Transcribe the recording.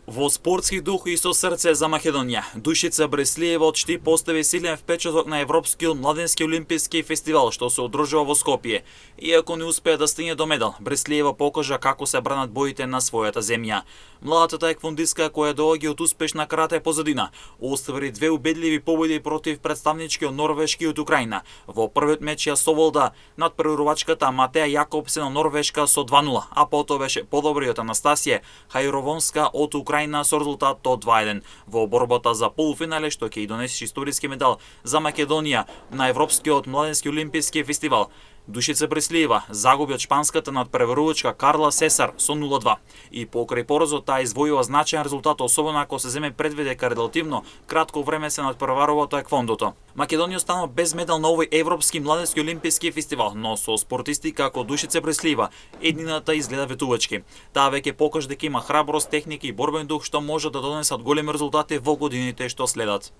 Во спортски дух и со срце за Македонија, Душица Бреслиева од Шти постави силен впечаток на Европскиот младенски олимписки фестивал што се одржува во Скопје. Иако не успеа да стигне до медал, Бреслиева покажа како се бранат боите на својата земја. Младата таеквондистка која доаѓа од успешна карате позадина, оствари две убедливи победи против представничкиот Норвешки од Украина. Во првиот меч ја соволда над прервачката Матеја Јакобсен од Норвешка со 2:0, а потоа беше подобриот Анастасија Хајровонска од Украина со резултат од 2:1 во борбата за полуфинале што ќе и донесе историски медал за Македонија на Европскиот младенски олимписки фестивал. Душица Бреслиева загуби од шпанската надпреварувачка Карла Сесар со 0:2 и покрај поразот таа извојува значаен резултат, особено ако се земе предвид дека релативно кратко време се надпреварува таеквондото. Македонија остана без медал на овој Европски младенски олимписки фестивал, но со спортисти како Душица Бреслиева еднината изгледа ветувачки. Таа веќе покажа дека има храброст, техника и борбен дух што може да донесат големи резултати во годините што следат.